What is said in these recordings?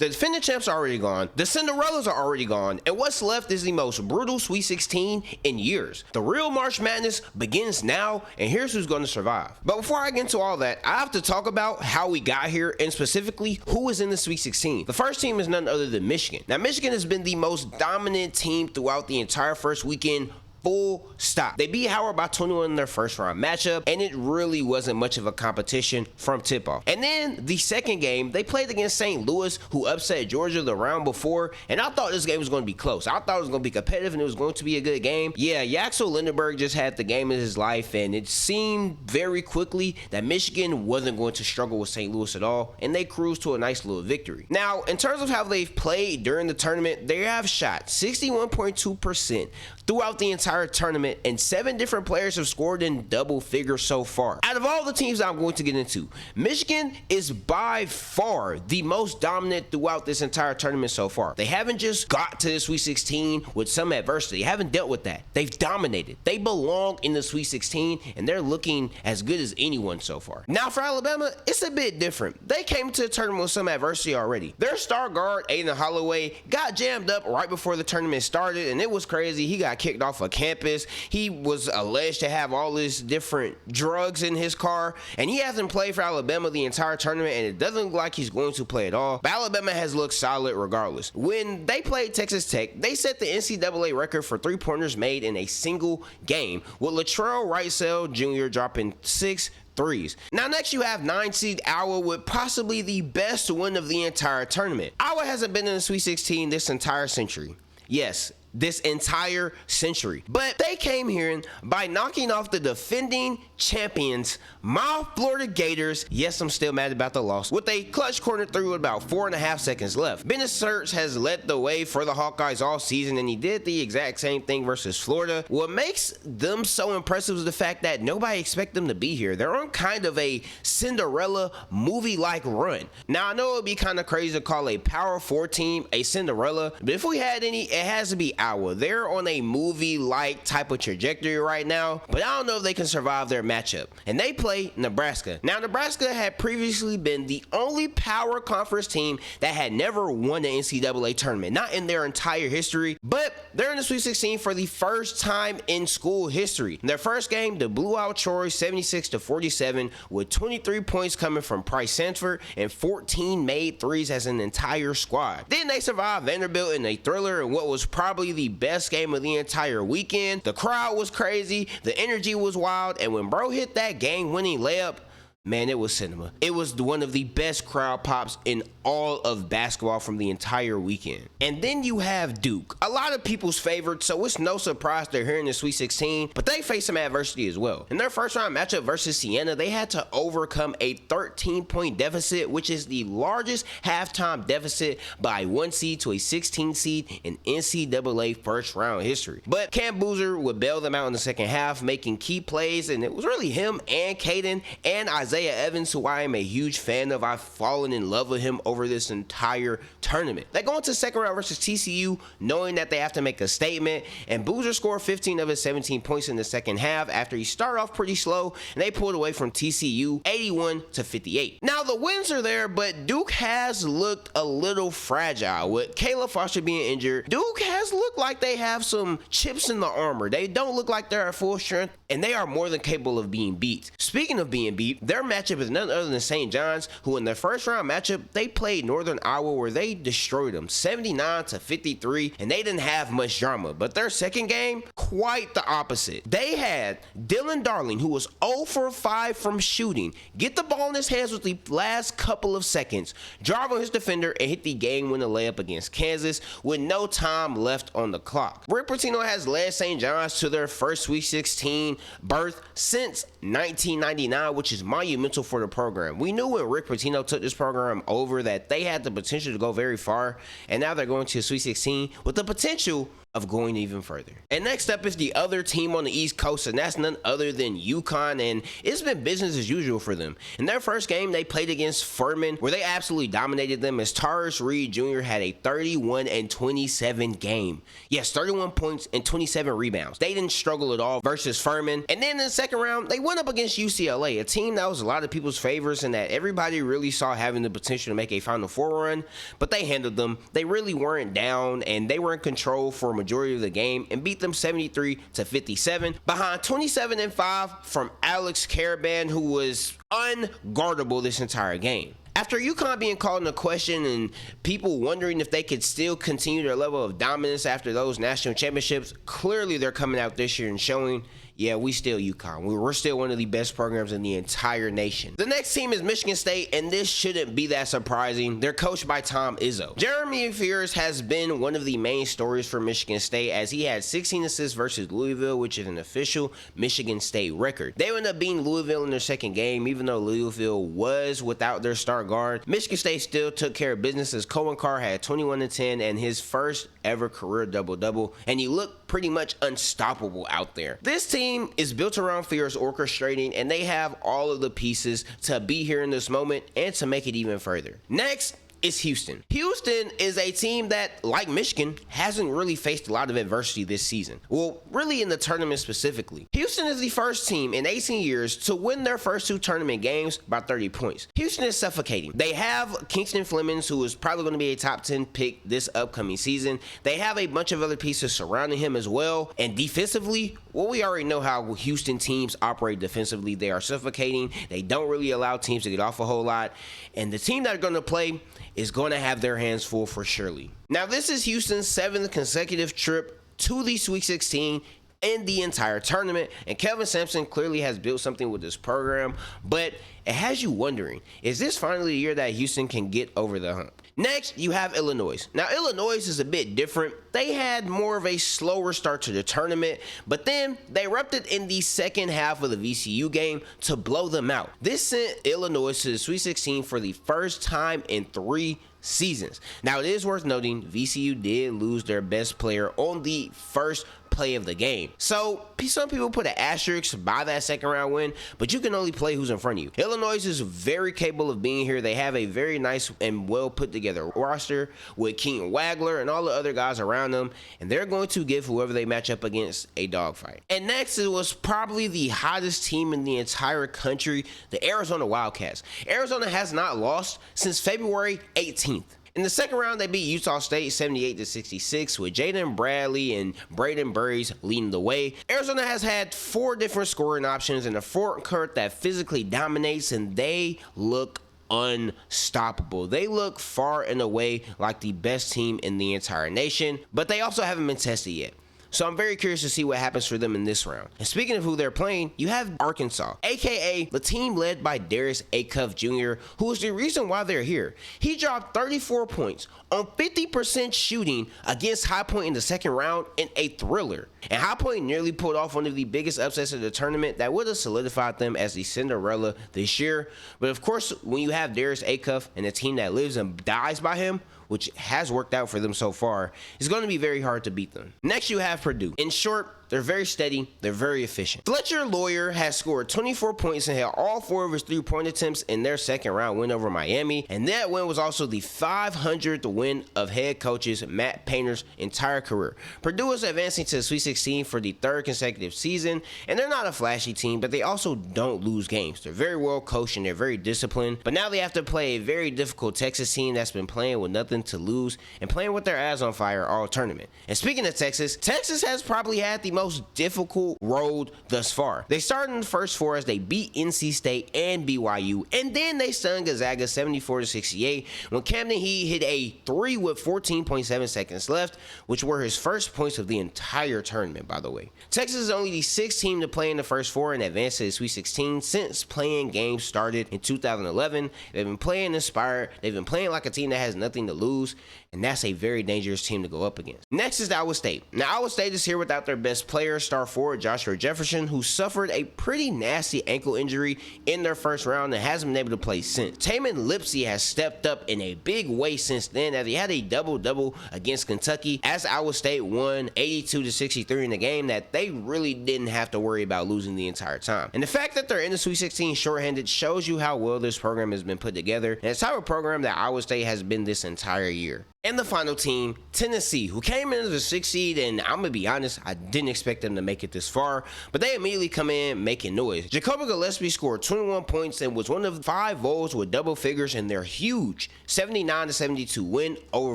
The defending champs are already gone, the Cinderellas are already gone, and what's left is the most brutal Sweet 16 in years. The real March Madness begins now, and here's who's going to survive. But before I get into all that, I have to talk about how we got here, and specifically who is in the Sweet 16. The first team is none other than Michigan. Now, Michigan has been the most dominant team throughout the entire first weekend. Full stop. They beat Howard by 21 in their first round matchup, and it really wasn't much of a competition from tip-off. And then the second game, they played against St. Louis, who upset Georgia the round before, and I thought this game was going to be close. I thought it was going to be competitive, and it was going to be a good game. Yeah, Yaxel Lindenberg just had the game of his life, and it seemed very quickly that Michigan wasn't going to struggle with St. Louis at all, and they cruised to a nice little victory. Now, in terms of how they've played during the tournament, they have shot 61.2% throughout the entire tournament, and 7 different players have scored in double figures so far. Out of all the teams I'm going to get into, Michigan is by far the most dominant throughout this entire tournament so far. They haven't just got to the Sweet 16 with some adversity. They haven't dealt with that. They've dominated. They belong in the Sweet 16, and they're looking as good as anyone so far. Now for Alabama, it's a bit different. They came to the tournament with some adversity already. Their star guard, Aiden Holloway, got jammed up right before the tournament started, and it was crazy. He got kicked off of campus. He was alleged to have all these different drugs in his car, and he hasn't played for Alabama the entire tournament, and it doesn't look like he's going to play at all. But Alabama has looked solid regardless. When they played Texas Tech, they set the NCAA record for three-pointers made in a single game, with Latrell Wrightsell Jr. dropping 6 threes. Now next you have 9 seed Iowa with possibly the best win of the entire tournament. Iowa hasn't been in the Sweet 16 this entire century. Yes, this entire century. But they came here by knocking off the defending champions, my Florida Gators. Yes, I'm still mad about the loss, with a clutch corner three with about 4.5 seconds left. Bennett Search has led the way for the Hawkeyes all season, and he did the exact same thing versus Florida. What makes them so impressive is the fact that nobody expects them to be here. They're on kind of a Cinderella movie-like run. Now, I know it would be kind of crazy to call a Power 4 team a Cinderella, but if we had any, it has to be Iowa. They're on a movie-like type of trajectory right now, but I don't know if they can survive their matchup. And they play Nebraska. Now, Nebraska had previously been the only power conference team that had never won the NCAA tournament, not in their entire history, but they're in the Sweet 16 for the first time in school history. In their first game, they blew out Troy 76-47, with 23 points coming from Price Sanford and 14 made threes as an entire squad. Then they survived Vanderbilt in a thriller in what was probably the best game of the entire weekend. The crowd was crazy, the energy was wild, and when bro hit that game-winning layup, man, it was cinema. It was one of the best crowd pops in all of basketball from the entire weekend. And then you have Duke, a lot of people's favorite, so it's no surprise they're here in the Sweet 16, but they face some adversity as well. In their first round matchup versus Siena, they had to overcome a 13-point deficit, which is the largest halftime deficit by 1 seed to a 16 seed in NCAA first round history. But Cam Boozer would bail them out in the second half, making key plays, and it was really him and Caden and Isaiah Evans, who I am a huge fan of. I've fallen in love with him over this entire tournament. They go into second round versus TCU knowing that they have to make a statement, and Boozer scored 15 of his 17 points in the second half after he started off pretty slow, and they pulled away from TCU 81-58. Now the wins are there, but Duke has looked a little fragile. With Caleb Foster being injured, Duke has looked like they have some chips in the armor. They don't look like they're at full strength, and they are more than capable of being beat. Speaking of being beat, their matchup is none other than St. John's, who in their first round matchup, they played Northern Iowa, where they destroyed them 79-53, and they didn't have much drama. But their second game, quite the opposite. They had Dylan Darling, who was 0 for 5 from shooting, get the ball in his hands with the last couple of seconds, drive on his defender, and hit the game-winning layup against Kansas with no time left on the clock. Rick Pitino has led St. John's to their first Sweet 16 berth since 1999, which is monumental for the program. We knew when Rick Pitino took this program over that they had the potential to go very far, and now they're going to the Sweet 16 with the potential of going even further. And next up is the other team on the East Coast, and that's none other than UConn, and it's been business as usual for them. In their first game, they played against Furman, where they absolutely dominated them as Taurus Reed Jr. had a 31-27 game. Yes, 31 points and 27 rebounds. They didn't struggle at all versus Furman. And then in the second round, they went up against UCLA, a team that was a lot of people's favorites and that everybody really saw having the potential to make a Final Four run, but they handled them. They really weren't down, and they were in control for a majority of the game and beat them 73-57 behind 27-5 from Alex Caravan, who was unguardable this entire game. After UConn being called into question and people wondering if they could still continue their level of dominance after those national championships, clearly they're coming out this year and showing, yeah, we still UConn. We're still one of the best programs in the entire nation. The next team is Michigan State, and this shouldn't be that surprising. They're coached by Tom Izzo. Jeremy Fears has been one of the main stories for Michigan State, as he had 16 assists versus Louisville, which is an official Michigan State record. They ended up beating Louisville in their second game, even though Louisville was without their star guard. Michigan State still took care of business as Cohen Carr had 21-10 and his first ever career double-double, and he looked pretty much unstoppable out there. This team is built around Fears orchestrating, and they have all of the pieces to be here in this moment and to make it even further. Next is Houston. Houston is a team that, like Michigan, hasn't really faced a lot of adversity this season. Well, really in the tournament specifically. Houston is the first team in 18 years to win their first 2 tournament games by 30 points. Houston is suffocating. They have Kingston Flemings, who is probably going to be a top 10 pick this upcoming season. They have a bunch of other pieces surrounding him as well. And defensively, well, we already know how Houston teams operate defensively. They are suffocating. They don't really allow teams to get off a whole lot. And the team that are going to play is going to have their hands full for surely. Now, this is Houston's 7th consecutive trip to the Sweet 16 in the entire tournament, and Kelvin Sampson clearly has built something with this program, but it has you wondering, is this finally the year that Houston can get over the hump? Next, you have Illinois. Now, Illinois is a bit different. They had more of a slower start to the tournament, but then they erupted in the second half of the VCU game to blow them out. This sent Illinois to the Sweet 16 for the first time in 3 seasons. Now, it is worth noting VCU did lose their best player on the first play of the game. So some people put an asterisk by that second round win, but you can only play who's in front of you. Illinois is very capable of being here. They have a very nice and well put together roster with Keaton Wagler and all the other guys around them, and they're going to give whoever they match up against a dogfight. And next, it was probably the hottest team in the entire country, the Arizona Wildcats. Arizona has not lost since February 18th. In the second round, they beat Utah State 78-66 with Jaden Bradley and Braden Burries leading the way. Arizona has had 4 different scoring options and a front court that physically dominates, and they look unstoppable. They look far and away like the best team in the entire nation, but they also haven't been tested yet. So I'm very curious to see what happens for them in this round. And speaking of who they're playing, you have Arkansas, aka the team led by Darius Acuff Jr., who is the reason why they're here. He dropped 34 points on 50% shooting against High Point in the second round in a thriller. And High Point nearly pulled off one of the biggest upsets of the tournament that would have solidified them as the Cinderella this year. But of course, when you have Darius Acuff and a team that lives and dies by him, which has worked out for them so far, it's going to be very hard to beat them. Next, you have Purdue. In short, they're very steady, they're very efficient. Fletcher Lawyer has scored 24 points and had all 4 of his 3-point attempts in their second round win over Miami, and that win was also the 500th win of head coaches Matt Painter's entire career. Purdue is advancing to the Sweet 16 for the 3rd consecutive season, and they're not a flashy team, but they also don't lose games. They're very well coached and they're very disciplined, but now they have to play a very difficult Texas team that's been playing with nothing to lose and playing with their ass on fire all tournament. And speaking of Texas, Texas has probably had the most difficult road thus far. They started in the first 4 as they beat NC State and BYU, and then they stunned Gonzaga 74-68 when Camden Heat hit a 3 with 14.7 seconds left, which were his first points of the entire tournament, by the way. Texas is only the 6th team to play in the first 4 and advance to the Sweet 16 since playing games started in 2011. They've been playing inspired. They've been playing like a team that has nothing to lose. lose, and that's a very dangerous team to go up against. Next is Iowa State. Now, Iowa State is here without their best player, star forward Joshua Jefferson, who suffered a pretty nasty ankle injury in their first round and hasn't been able to play since. Tamin Lipsey has stepped up in a big way since then, as he had a double-double against Kentucky, as Iowa State won 82-63 in a game that they really didn't have to worry about losing the entire time. And the fact that they're in the Sweet 16 shorthanded shows you how well this program has been put together, and it's the type of program that Iowa State has been this entire year. And the final team, Tennessee, who came in as a 6th seed, and I'm gonna be honest, I didn't expect them to make it this far, but they immediately come in making noise. Jacoby Gillespie scored 21 points and was one of 5 Vols with double figures in their huge 79-72 win over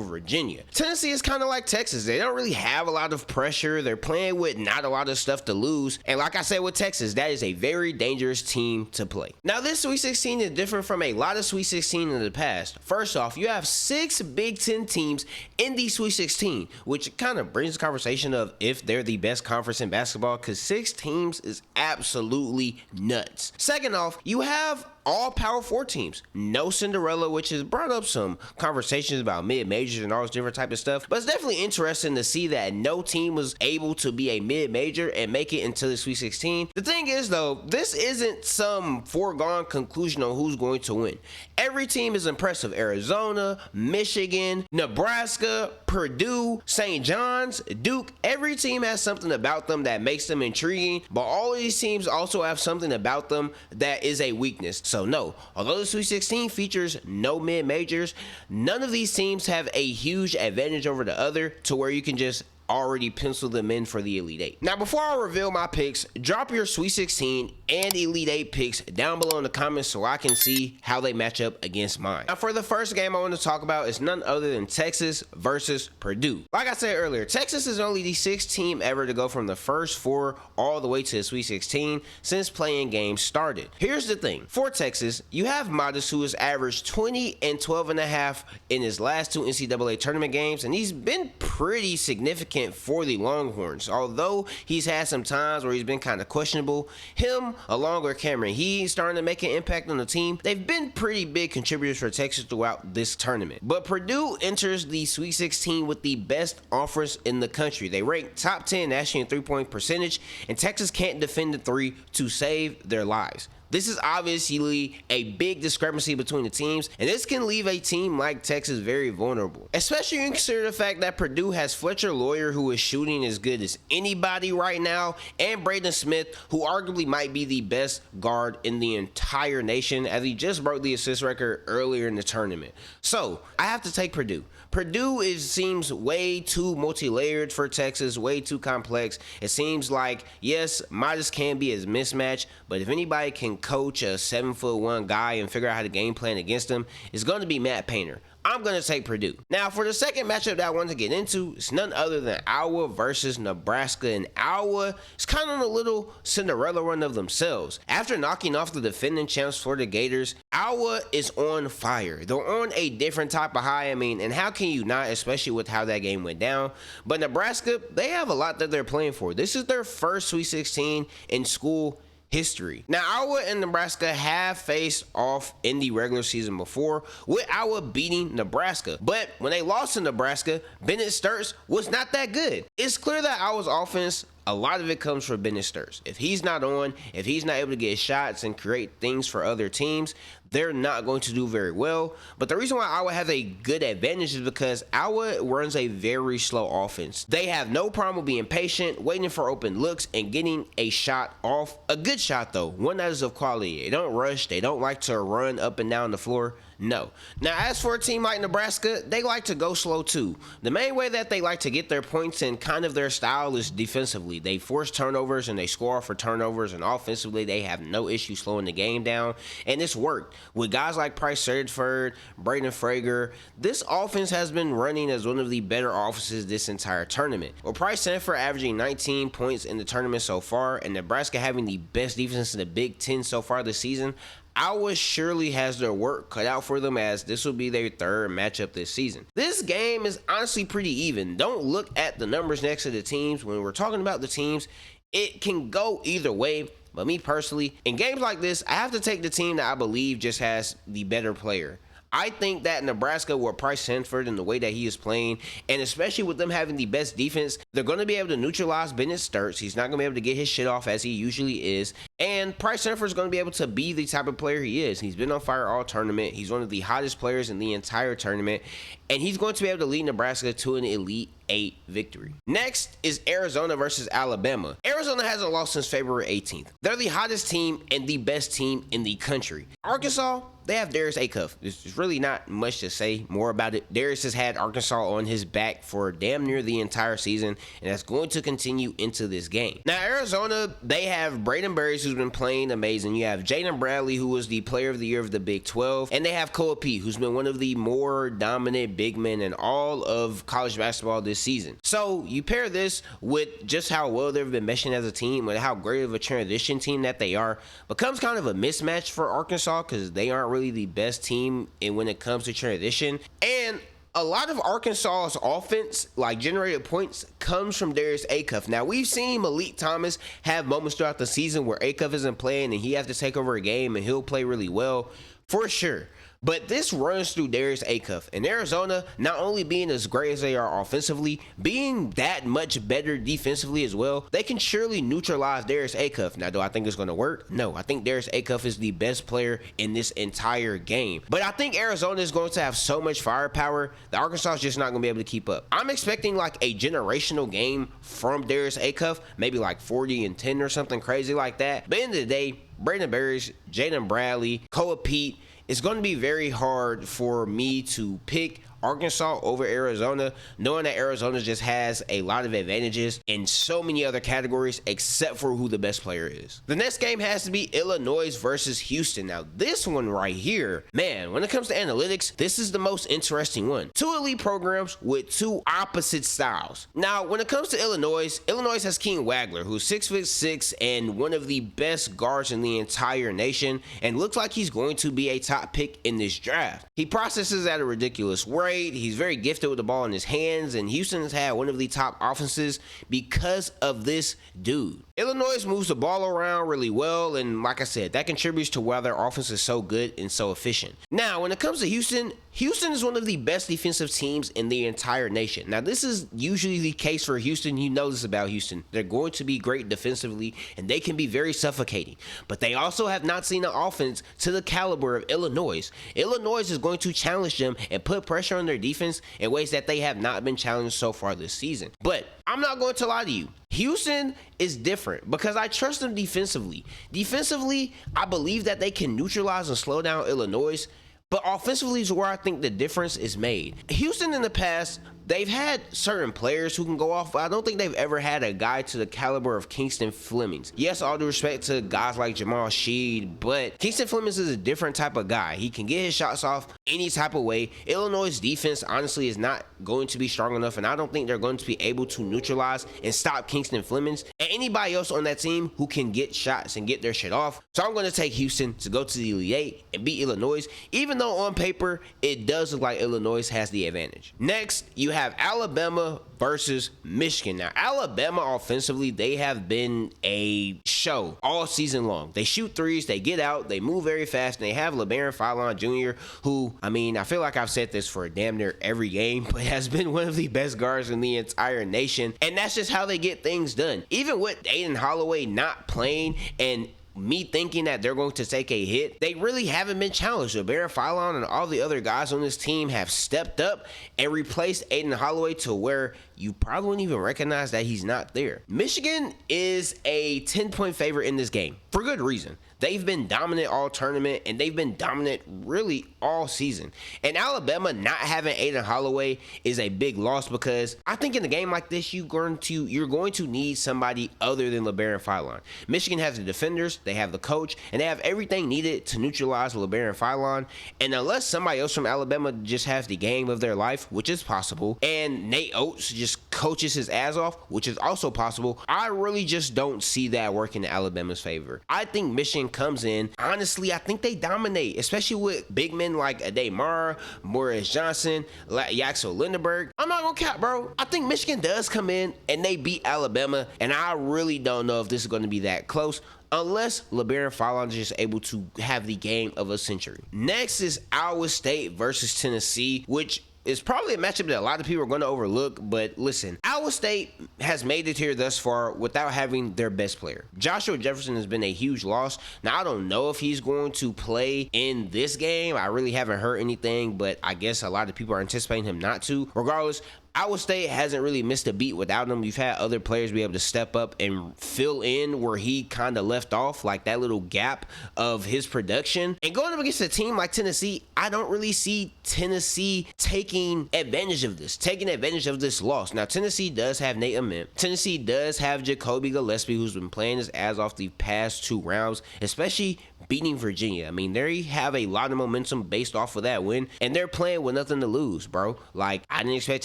Virginia. Tennessee is kind of like Texas. They don't really have a lot of pressure. They're playing with not a lot of stuff to lose, and like I said with Texas, that is a very dangerous team to play. Now, this Sweet 16 is different from a lot of Sweet 16 in the past. First off, you have 6 Big Ten teams in the Sweet 16, which kind of brings the conversation of if they're the best conference in basketball, because 6 teams is absolutely nuts. Second off, you have all Power 4 teams. No Cinderella, which has brought up some conversations about mid-majors and all this different type of stuff. But it's definitely interesting to see that no team was able to be a mid-major and make it into the Sweet 16. The thing is, though, this isn't some foregone conclusion on who's going to win. Every team is impressive. Arizona, Michigan, Nebraska, Purdue, St. John's, Duke. Every team has something about them that makes them intriguing, but all of these teams also have something about them that is a weakness. So no, although the Sweet 16 features no mid-majors, none of these teams have a huge advantage over the other to where you can just already pencil them in for the Elite 8. Now, before I reveal my picks, drop your Sweet 16 and Elite 8 picks down below in the comments so I can see how they match up against mine. Now, for the first game I want to talk about is none other than Texas versus Purdue. Like I said earlier, Texas is only the 6th team ever to go from the first 4 all the way to the Sweet 16 since playing games started. Here's the thing. For Texas, you have Modest, who has averaged 20 and 12.5 in his last 2 NCAA tournament games, and he's been pretty significant for the Longhorns. Although he's had some times where he's been kind of questionable, him along with Cameron, he's starting to make an impact on the team. They've been pretty big contributors for Texas throughout this tournament. But Purdue enters the Sweet 16 with the best offense in the country. They rank top 10 nationally in 3-point percentage, and Texas can't defend the 3 to save their lives. This is obviously a big discrepancy between the teams, and this can leave a team like Texas very vulnerable. Especially when you consider the fact that Purdue has Fletcher Loyer, who is shooting as good as anybody right now, and Braden Smith, who arguably might be the best guard in the entire nation, as he just broke the assist record earlier in the tournament. So, I have to take Purdue. Purdue seems way too multi-layered for Texas, way too complex. It seems like, yes, Modest can be his mismatch, but if anybody can coach a 7'1" guy and figure out how to game plan against him, it's going to be Matt Painter. I'm going to take Purdue. Now, for the second matchup that I want to get into, it's none other than Iowa versus Nebraska. And Iowa is kind of a little Cinderella run of themselves. After knocking off the defending champs Florida Gators, Iowa is on fire. They're on a different type of high. I mean, and how can you not, especially with how that game went down? But Nebraska, they have a lot that they're playing for. This is their first Sweet 16 in school history. Now, Iowa and Nebraska have faced off in the regular season before, with Iowa beating Nebraska. But when they lost to Nebraska, Bennett Sturts was not that good. It's clear that Iowa's offense, a lot of it comes from Bennett Sturts. If he's not on, if he's not able to get shots and create things for other teams, they're not going to do very well. But the reason why Iowa has a good advantage is because Iowa runs a very slow offense. They have no problem being patient, waiting for open looks, and getting a shot off. A good shot, though, one that is of quality. They don't rush. They don't like to run up and down the floor. No. Now, as for a team like Nebraska, they like to go slow too. The main way that they like to get their points and kind of their style is defensively. They force turnovers and they score for turnovers, and offensively they have no issue slowing the game down, and it's worked. With guys like Price Surford, Braden Frager, this offense has been running as one of the better offenses this entire tournament. With Price Surford averaging 19 points in the tournament so far, and Nebraska having the best defense in the Big Ten so far this season, Iowa surely has their work cut out for them, as this will be their third matchup this season. This game is honestly pretty even. Don't look at the numbers next to the teams. When we're talking about the teams, it can go either way. But me personally, in games like this, I have to take the team that I believe just has the better player. I think that Nebraska, with Bryce Sanford and the way that he is playing, and especially with them having the best defense, they're going to be able to neutralize Bennett Sturts. He's not going to be able to get his shit off as he usually is. And Bryce Sanford is going to be able to be the type of player he is. He's been on fire all tournament. He's one of the hottest players in the entire tournament. And he's going to be able to lead Nebraska to an Elite 8 victory. Next is Arizona versus Alabama. Arizona hasn't lost since February 18th. They're the hottest team and the best team in the country. Arkansas, they have Darius Acuff. There's really not much to say more about it. Darius has had Arkansas on his back for damn near the entire season, and that's going to continue into this game. Now, Arizona, they have Braden Berries, who's been playing amazing. You have Jaden Bradley, who was the player of the year of the Big 12, and they have Koa Pete, who's been one of the more dominant big men in all of college basketball this season. So you pair this with just how well they've been meshing as a team and how great of a transition team that they are, becomes kind of a mismatch for Arkansas because they aren't really the best team when it comes to transition. And a lot of Arkansas's offense, like generated points, comes from Darius Acuff. Now, we've seen Malik Thomas have moments throughout the season where Acuff isn't playing and he has to take over a game and he'll play really well, for sure. But this runs through Darius Acuff. And Arizona, not only being as great as they are offensively, being that much better defensively as well, they can surely neutralize Darius Acuff. Now, do I think it's going to work? No, I think Darius Acuff is the best player in this entire game. But I think Arizona is going to have so much firepower that Arkansas is just not going to be able to keep up. I'm expecting like a generational game from Darius Acuff, maybe like 40-10 or something crazy like that. But at the end of the day, Braden Berries, Jaden Bradley, Koa Pete, it's going to be very hard for me to pick Arkansas over Arizona, knowing that Arizona just has a lot of advantages in so many other categories except for who the best player is. The next game has to be Illinois versus Houston. Now, this one right here, man, when it comes to analytics, this is the most interesting one. Two elite programs with two opposite styles. Now, when it comes to Illinois, Illinois has King Wagler, who's 6'6" and one of the best guards in the entire nation, and looks like he's going to be a top pick in this draft. He processes at a ridiculous rate. He's very gifted with the ball in his hands, and Houston has had one of the top offenses because of this dude. Illinois moves the ball around really well, and like I said, that contributes to why their offense is so good and so efficient. Now, when it comes to Houston, Houston is one of the best defensive teams in the entire nation. Now, this is usually the case for Houston. You know this about Houston. They're going to be great defensively, and they can be very suffocating. But they also have not seen an offense to the caliber of Illinois. Illinois is going to challenge them and put pressure on their defense in ways that they have not been challenged so far this season. But I'm not going to lie to you. Houston is different because I trust them defensively. Defensively, I believe that they can neutralize and slow down Illinois. But offensively is where I think the difference is made. Houston in the past, they've had certain players who can go off, but I don't think they've ever had a guy to the caliber of Kingston Flemings. Yes, all due respect to guys like Jamal Sheed, but Kingston Flemings is a different type of guy. He can get his shots off any type of way. Illinois' defense, honestly, is not going to be strong enough, and I don't think they're going to be able to neutralize and stop Kingston Flemings and anybody else on that team who can get shots and get their shit off. So I'm going to take Houston to go to the Elite Eight and beat Illinois, even though on paper, it does look like Illinois has the advantage. Next, you have Alabama versus Michigan. Now, Alabama offensively, they have been a show all season long. They shoot threes, they get out, they move very fast, and they have LeBaron Fallon Jr., who, I mean, I feel like I've said this for damn near every game, but has been one of the best guards in the entire nation, and that's just how they get things done. Even with Aiden Holloway not playing and me thinking that they're going to take a hit, they really haven't been challenged. Barron Philon and all the other guys on this team have stepped up and replaced Aiden Holloway to where you probably wouldn't even recognize that he's not there. Michigan is a 10-point favorite in this game for good reason. They've been dominant all tournament, and they've been dominant really all season. And Alabama not having Aiden Holloway is a big loss because I think in a game like this, you're going to need somebody other than LeBaron Philon. Michigan has the defenders, they have the coach, and they have everything needed to neutralize LeBaron Philon. And unless somebody else from Alabama just has the game of their life, which is possible, and Nate Oates just just coaches his ass off, which is also possible, I really just don't see that working in Alabama's favor. I think Michigan comes in. Honestly, I think they dominate, especially with big men like Ade Mara, Morris Johnson, Yaxel Lindenberg. I'm not gonna cap, bro. I think Michigan does come in and they beat Alabama, and I really don't know if this is going to be that close unless LeBaron Fallon is just able to have the game of a century. Next is Iowa State versus Tennessee, which is probably a matchup that a lot of people are going to overlook, but listen, Iowa State has made it here thus far without having their best player. Joshua Jefferson has been a huge loss. Now, I don't know if he's going to play in this game. I really haven't heard anything, but I guess a lot of people are anticipating him not to. Regardless, Iowa State hasn't really missed a beat without him. You've had other players be able to step up and fill in where he kind of left off, like that little gap of his production. And going up against a team like Tennessee, I don't really see Tennessee taking advantage of this loss. Now, Tennessee does have Nate Ament. Tennessee does have Jacoby Gillespie, who's been playing his ass off the past 2 rounds, especially beating Virginia. I mean, they have a lot of momentum based off of that win, and they're playing with nothing to lose, bro. Like, I didn't expect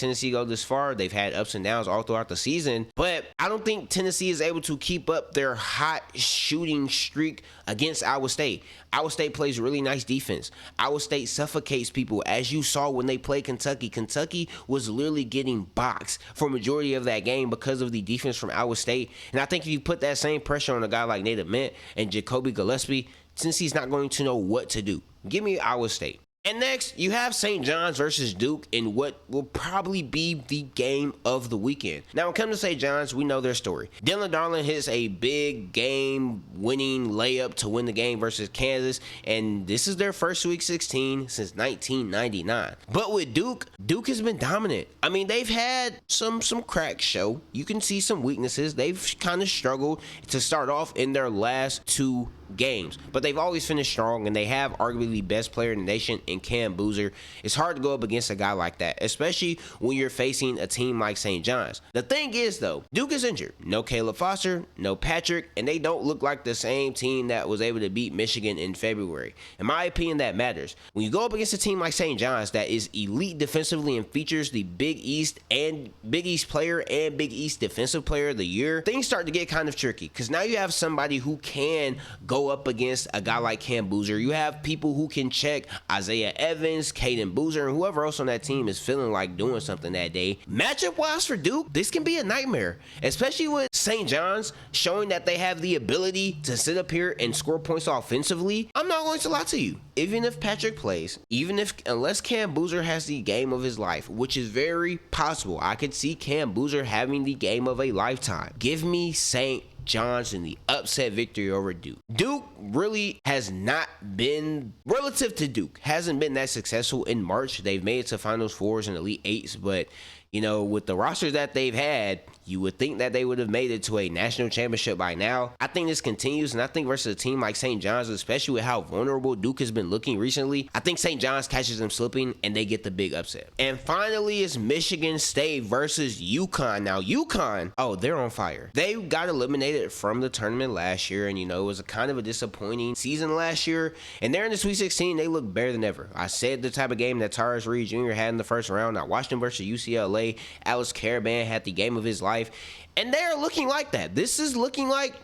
Tennessee to go this far. They've had ups and downs all throughout the season, but I don't think Tennessee is able to keep up their hot shooting streak against Iowa State. Iowa State plays really nice defense. Iowa State suffocates people, as you saw when they played Kentucky. Kentucky was literally getting boxed for a majority of that game because of the defense from Iowa State. And I think if you put that same pressure on a guy like Nate Ament and Jacoby Gillespie, Tennessee's not going to know what to do. Give me Iowa State. And next, you have St. John's versus Duke in what will probably be the game of the weekend. Now, when it comes to St. John's, we know their story. Dylan Darling hits a big game-winning layup to win the game versus Kansas, and this is their first Sweet 16 since 1999. But with Duke, Duke has been dominant. I mean, they've had some cracks show. You can see some weaknesses. They've kind of struggled to start off in their last 2 games, but they've always finished strong, and they have arguably the best player in the nation in Cam Boozer. It's hard to go up against a guy like that, especially when you're facing a team like St. John's. The thing is, though, Duke is injured. No Caleb Foster, no Patrick, and they don't look like the same team that was able to beat Michigan in February. In my opinion, that matters. When you go up against a team like St. John's that is elite defensively and features the Big East player and Big East defensive player of the year, things start to get kind of tricky, because now you have somebody who can go up against a guy like Cam Boozer. You have people who can check Isaiah Evans, Caden Boozer, and whoever else on that team is feeling like doing something that day. Matchup wise for Duke, this can be a nightmare, especially with St. John's showing that they have the ability to sit up here and score points offensively. I'm not going to lie to you. Even if Patrick plays, unless Cam Boozer has the game of his life, which is very possible, I could see Cam Boozer having the game of a lifetime. Give me St. John's in the upset victory over Duke. Duke really has not been, relative to Duke, hasn't been that successful in March. They've made it to Finals 4s and Elite 8s, but you know, with the rosters that they've had, you would think that they would have made it to a national championship by now. I think this continues, and I think versus a team like St. John's, especially with how vulnerable Duke has been looking recently, I think St. John's catches them slipping and they get the big upset. And finally, it's Michigan State versus UConn. Now, UConn, oh, they're on fire. They got eliminated from the tournament last year, and you know, it was a kind of a disappointing season last year, and they're in the Sweet 16. They look better than ever. I said the type of game that Tyrus Reed Jr. had in the first round. I watched him versus UCLA. Alex Caravan had the game of his life, and they're looking like that. This is looking like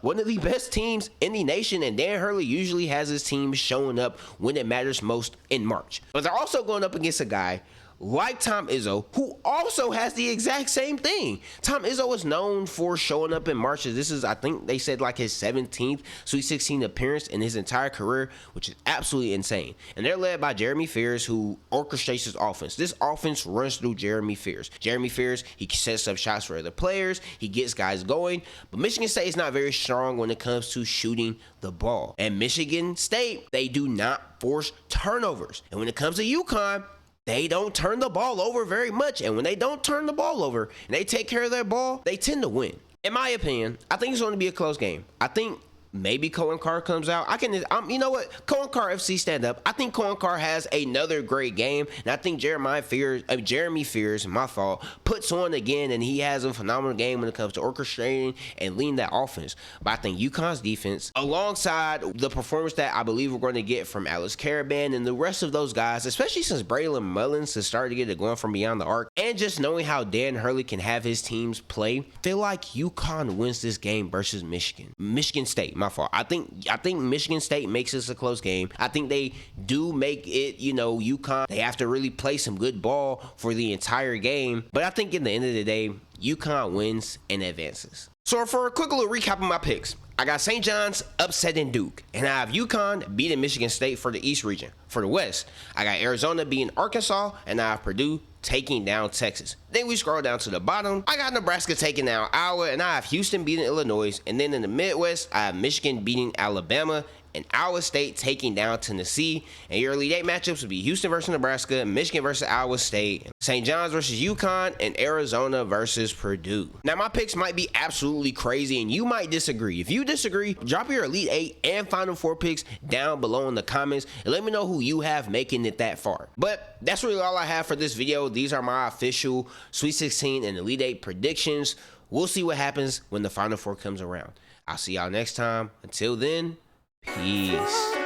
one of the best teams in the nation, and Dan Hurley usually has his team showing up when it matters most in March. But they're also going up against a guy like Tom Izzo, who also has the exact same thing. Tom Izzo is known for showing up in March. This is, I think they said, like his 17th Sweet 16 appearance in his entire career, which is absolutely insane. And they're led by Jeremy Fears, who orchestrates his offense. This offense runs through Jeremy Fears. Jeremy Fears, he sets up shots for other players. He gets guys going. But Michigan State is not very strong when it comes to shooting the ball. And Michigan State, they do not force turnovers. And when it comes to UConn, they don't turn the ball over very much. And when they don't turn the ball over and they take care of their ball, they tend to win. In my opinion, I think it's going to be a close game. I think Maybe Cohen Carr comes out. You know what? Cohen Carr FC stand up. I think Cohen Carr has another great game, and I think Jeremy Fears, my fault, puts on again, and he has a phenomenal game when it comes to orchestrating and leading that offense. But I think UConn's defense, alongside the performance that I believe we're going to get from Alex Caravan and the rest of those guys, especially since Braylon Mullins has started to get it going from beyond the arc, and just knowing how Dan Hurley can have his teams play, I feel like UConn wins this game versus Michigan State. My fault. I think Michigan State makes this a close game. I think they do make it, UConn, they have to really play some good ball for the entire game. But I think in the end of the day, UConn wins and advances. So for a quick little recap of my picks, I got St. John's upsetting Duke, and I have UConn beating Michigan State for the East region. For the West, I got Arizona beating Arkansas, and I have Purdue taking down Texas. Then we scroll down to the bottom, I got Nebraska taking down Iowa, and I have Houston beating Illinois. And then in the Midwest, I have Michigan beating Alabama and Iowa State taking down Tennessee. And your Elite Eight matchups would be Houston versus Nebraska, Michigan versus Iowa State, St. John's versus UConn, and Arizona versus Purdue. Now, my picks might be absolutely crazy, and you might disagree. If you disagree, drop your Elite Eight and Final Four picks down below in the comments, and let me know who you have making it that far. But that's really all I have for this video. These are my official Sweet 16 and Elite Eight predictions. We'll see what happens when the Final Four comes around. I'll see y'all next time. Until then, peace.